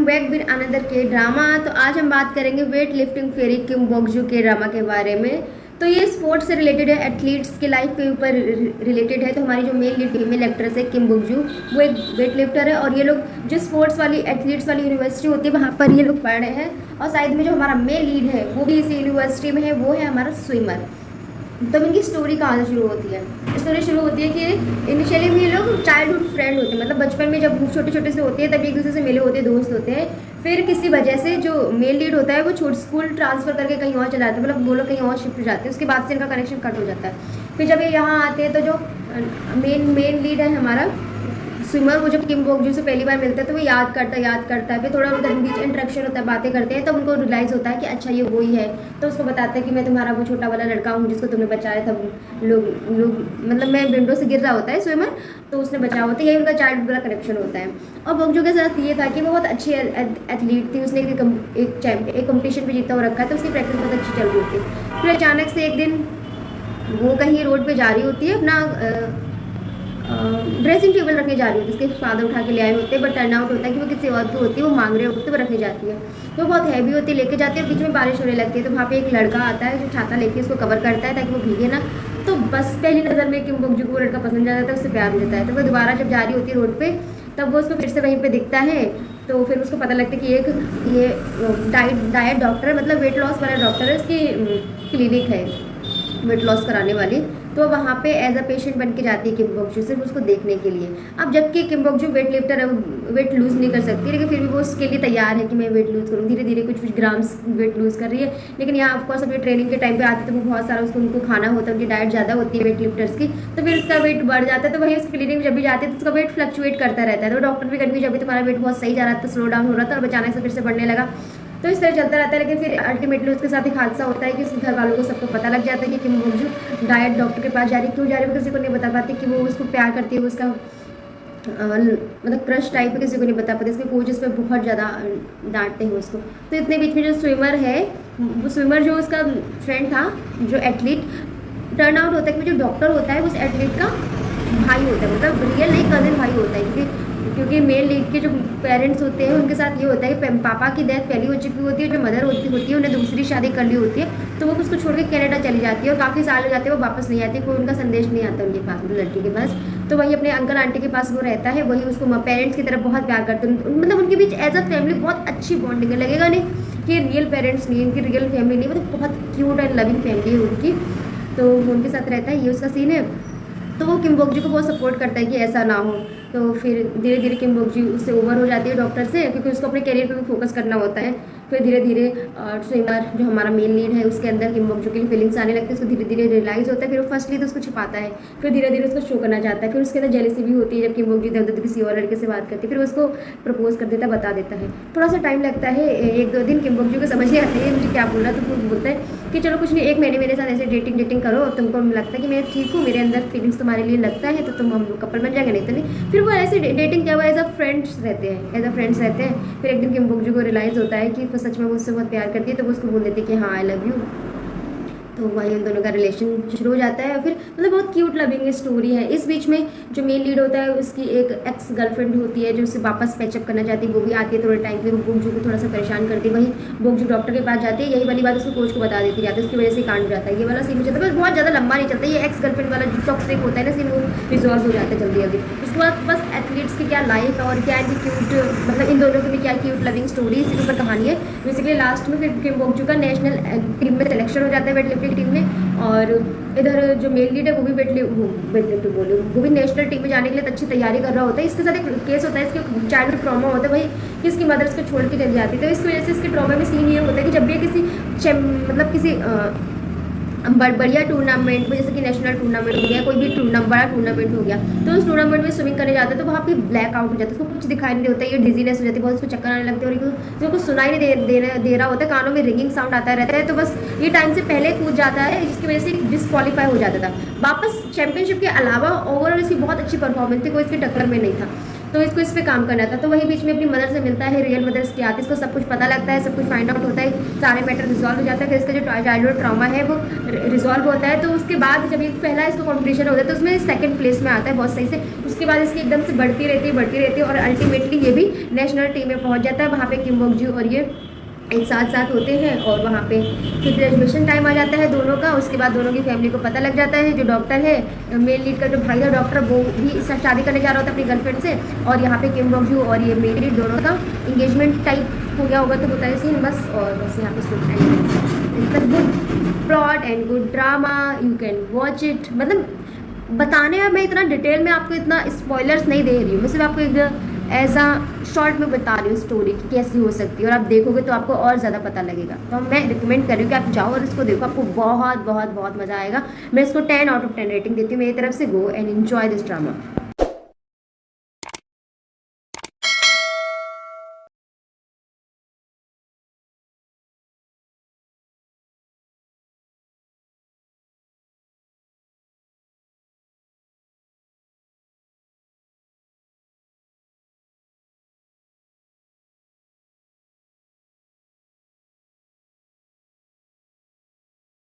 Welcome back with another के drama. तो आज हम बात करेंगे वेट लिफ्टिंग फेरी किम बोक्जू के ड्रामा के बारे में। तो ये स्पोर्ट्स से रिलेटेड है, एथलीट्स के लाइफ के ऊपर रिलेटेड है। तो हमारी जो मेन लीड फीमेल एक्ट्रेस है किम बोक्जू, वो एक वेट लिफ्टर है और ये लोग जो स्पोर्ट्स वाली एथलीट्स वाली यूनिवर्सिटी होती है वहाँ पर ये लोग पढ़ रहे हैं। और साइड में जो हमारा मेन लीड है वो भी इसी यूनिवर्सिटी में है, वो है हमारा स्विमर। तब इनकी स्टोरी कहाँ से शुरू होती है? स्टोरी शुरू होती है कि इनिशियली भी ये लोग चाइल्डहुड फ्रेंड होते हैं, मतलब बचपन में जब छोटे छोटे से होते हैं तब एक दूसरे से मिले होते हैं, दोस्त होते हैं। फिर किसी वजह से जो मेल लीड होता है वो छोटे स्कूल ट्रांसफ़र करके कहीं और चला जाता है, मतलब वो लोग कहीं और शिफ्ट हो जाते हैं। उसके बाद से इनका कनेक्शन कट हो जाता है। फिर जब ये यहाँ आते हैं तो जो मेन लीड है हमारा स्विमर, वो जब किम बोक्जू से पहली बार मिलता है तो वो याद करता है। फिर थोड़ा उधर बीच इंटरेक्शन होता है, बातें करते हैं, तब उनको रियलाइज़ होता है कि अच्छा ये वो ही है। तो उसको बताते हैं कि मैं तुम्हारा वो छोटा वाला लड़का हूँ जिसको तुमने बचाया था। लोग मतलब मैं विंडो से गिर रहा होता है स्विमर, तो उसने बचाया होता है। यही उनका चाइल्ड वाला कनेक्शन होता है। और बोक्जू के साथ ये था कि वो बहुत अच्छी एथलीट थी, उसने एक कॉम्पिटिशन भी जीता हो रखा है, तो उसकी प्रैक्टिस बहुत अच्छी चल रही होती है। फिर अचानक से एक दिन वो कहीं रोड पे जा रही होती है, अपना ड्रेसिंग टेबल रखने जा रही होती है। उसके फादर उठा के ले आए होते हैं, बट टर्न आउट होता है कि वो किसी और की होती है, वो मांग रहे होते हैं, वो रखने जाती है। तो बहुत हैवी होती है, लेके जाती है और बीच में बारिश होने लगती है। तो वहाँ पे एक लड़का आता है जो छाता लेके उसको कवर करता है ताकि वो भीगे ना। तो बस पहली नज़र में किम बोक्जू को वो लड़का पसंद आ जाता है, उससे प्यार हो जाता है। तो वो दोबारा जब जा रही होती है रोड पे, तब वो उसको फिर से वहीं पे दिखता है। तो फिर उसको पता लगता है कि ये डाइट डॉक्टर है, मतलब वेट लॉस वाला डॉक्टर है, उसकी क्लिनिक है वेट लॉस कराने वाली। तो वहाँ पे एज अ पेशेंट बन के जाती है किम बोक्जू, सिर्फ उसको देखने के लिए। अब जबकि किम बोक्जू वेट लिफ्टर है, वेट लूज़ नहीं कर सकती, लेकिन फिर भी वो उसके लिए तैयार है कि मैं वेट लूज़ करूँ। धीरे धीरे कुछ ग्राम्स वेट लूज़ कर रही है। लेकिन यहाँ ऑफकोर्स अपनी ट्रेनिंग के टाइम पे आती है तो वो बहुत सारा उनको खाना होता है, उनकी डाइट ज़्यादा होती है वेट लिफ्टर्स की, तो फिर उसका वेट बढ़ जाता है। तो वही उस क्लिनिक में जब भी जाती है तो उसका वेट फ्लक्चुएट करता रहता है। तो डॉक्टर भी कन्फ्यूज, अभी तुम्हारा वेट बहुत सही जा रहा था, स्लो डाउन हो रहा था और अचानक से फिर से बढ़ने लगा। तो इस तरह चलता रहता है। लेकिन फिर अल्टीमेटली उसके साथ एक हादसा होता है कि उसके घर वालों को सबको पता लग जाता है कि किम बोक्जू डाइट डॉक्टर के पास जा रही है। क्यों जा रही है वो किसी को नहीं बता पाती, कि वो उसको प्यार करती है, वो उसका मतलब क्रश टाइप है, किसी को नहीं बता पाते। इसके कोच इस पर बहुत ज़्यादा डांटते हैं उसको। तो इतने बीच में जो स्विमर है, वो स्विमर जो उसका फ्रेंड था, जो एथलीट, टर्न आउट होता है कि जो डॉक्टर होता है उस एथलीट का भाई होता है, मतलब रियल नहीं कज़न भाई होता है। क्योंकि मेल लीड के जो पेरेंट्स होते हैं उनके साथ ये होता है कि पापा की डेथ पहली हो चुकी होती है, जो मदर होती है उन्हें दूसरी शादी कर ली होती है, तो वो उसको छोड़ के कनाडा चली जाती है और काफ़ी साल हो जाते हैं वो वापस नहीं आती, कोई उनका संदेश नहीं आता उनके पास, मतलब लड़की के पास। तो वही अपने अंकल आंटी के पास वो रहता है, वही उसको पेरेंट्स की तरफ बहुत प्यार करते हैं, मतलब उनके बीच एज अ फैमिली बहुत अच्छी बॉन्डिंग है। लगेगा नहीं कि रियल पेरेंट्स नहीं, इनकी रियल फैमिली नहीं, मतलब बहुत क्यूट एंड लविंग फैमिली है उनकी। तो वो उनके साथ रहता है, ये उसका सीन है। तो वो किम बोक्जू को बहुत सपोर्ट करता है कि ऐसा ना हो। तो फिर धीरे धीरे किम बोक्जू उससे ओवर हो जाती है डॉक्टर से, क्योंकि उसको अपने करियर पे भी फोकस करना होता है। फिर धीरे धीरे स्विमर जो हमारा मेन लीड है उसके अंदर किम बोक्जू की फीलिंग्स आने लगती है, उसको धीरे धीरे रियलाइज़ होता है। फिर वो फर्स्टली तो उसको छिपाता है, फिर धीरे धीरे उसको शो करना चाहता है। फिर उसके अंदर जेलसी भी होती है जब किम बोक्जू इधर किसी और लड़के से बात करती है, फिर उसको प्रपोज कर देता है, बता देता है। थोड़ा सा टाइम लगता है, एक दो दिन किम बोक्जू को समझ नहीं आती है मुझे क्या बोल रहा। तो वो बोलता है कि चलो कुछ नहीं, एक महीने मेरे साथ ऐसे डेटिंग करो, तुमको लगता है कि मैं ठीक हूँ, मेरे अंदर फीलिंग्स तुम्हारे लिए लगता है, तो तुम हम लोग कपल बन जाएंगे, नहीं तो नहीं। फिर वो ऐसे डेटिंग क्या हुआ, एज अ फ्रेंड्स रहते हैं। फिर एक दिन किम बोक्जू को रियलाइज़ होता है कि वो सच में मुझसे बहुत प्यार करती है, तो वो उसको बोल देती है कि हाँ आई लव यू। तो वही उन दोनों का रिलेशन शुरू हो जाता है। फिर मतलब बहुत क्यूट लविंग स्टोरी है। इस बीच में जो मेन लीड होता है उसकी एक एक्स गर्लफ्रेंड होती है जो उससे वापस पैचअप करना चाहती है, वो भी आती है थोड़े टाइम के लिए, वो बोक्जू को थोड़ा सा परेशान करती है। वही बोक्जू डॉक्टर के पास जाती है, यही वाली बात उसको कोच को बता देती जाती है, उसकी वजह से कांड हो जाता है। ये वाला सीन हो जाता है, बस बहुत ज़्यादा लंबा नहीं चलता। ये एक्स गर्लफ्रेंड वाला जो टॉक्सिक होता है ना सीन, वो रिजॉल्व हो जाता है जल्दी जल्दी। उसके बाद बस एथलीट्स की क्या लाइफ है और क्या इनकी क्यूट, मतलब इन दोनों की भी क्या क्यूट लविंग स्टोरी, इसके ऊपर कहानी है। बेसिकली लास्ट में फिर किम बोक्जू का नेशनल टीम में सिलेक्शन हो जाता है, वेट लिफ्टिंग टीम में। और इधर जो मेल लीड है वो भी वो भी नेशनल टीम में जाने के लिए अच्छी तैयारी कर रहा होता है। इसके साथ एक केस होता है, इसके चाइल्डहुड ट्रॉमा होता है भाई कि इसकी मदर इसको छोड़ के चली जाती है। तो इसकी वजह से इसके ट्रॉमा में सीन ये होता है कि जब भी किसी बढ़िया टूर्नामेंट में, जैसे कि नेशनल टूर्नामेंट हो गया, कोई भी बड़ा टूर्नामेंट हो गया, तो उस टूर्नामेंट में स्विमिंग करने जाता है तो वहाँ पे ब्लैक आउट हो जाता है, उसको कुछ दिखाई नहीं देता है, ये डिजीनेस हो जाती है, बहुत उसको चक्कर आने लगते हैं और जो कुछ सुनाई नहीं दे रहा होता है, कानों में रिंगिंग साउंड आता रहता है। तो बस ये टाइम से पहले कूद जाता है, जिसकी वजह से डिस्क्वालीफाई हो जाता था। वापस चैंपियनशिप के अलावा ओवरऑल इसकी बहुत अच्छी परफॉर्मेंस थी, कोई इसकी टक्कर में नहीं था। तो इसको इस पे काम करना था। तो वही बीच में अपनी मदर से मिलता है, रियल मदर्स की आती है, इसको सब कुछ पता लगता है, सब कुछ फाइंड आउट होता है, सारे मैटर रिजॉल्व हो जाता है। फिर इसका जो चाइल्डहुड ट्रॉमा है वो रिजॉल्व होता है। तो उसके बाद जब ये पहला इसको कॉम्पिटिशन होता है तो उसमें सेकंड प्लेस में आता है बहुत सही से। उसके बाद इसकी एकदम से बढ़ती रहती है और अल्टीमेटली ये भी नेशनल टीम में पहुँच जाता है। वहाँ पे किम बोक जू और ये एक साथ साथ होते हैं और वहाँ पे फिर ग्रेजुएशन टाइम आ जाता है दोनों का। उसके बाद दोनों की फैमिली को पता लग जाता है। जो डॉक्टर है, मेल लीड का जो भाई है डॉक्टर, वो भी शादी करने जा रहा होता है अपनी गर्लफ्रेंड से। और यहाँ पे किम बोक जू और ये मेल लीड दोनों का इंगेजमेंट टाइप हो गया होगा, तो होता है सीन बस। और बस यहाँ पे story it's a good plot and good drama, you can watch it. मतलब बताने में मैं इतना डिटेल में आपको इतना स्पॉयलर्स नहीं दे रही हूँ, मैं सिर्फ आपको एक एज आ शॉर्ट में बता रही हूँ स्टोरी कि कैसी हो सकती है। और आप देखोगे तो आपको और ज़्यादा पता लगेगा। तो मैं रिकमेंड कर रही हूँ कि आप जाओ और इसको देखो, आपको बहुत बहुत बहुत मज़ा आएगा। मैं इसको 10 आउट ऑफ 10 रेटिंग देती हूँ मेरी तरफ से। Go and enjoy this drama.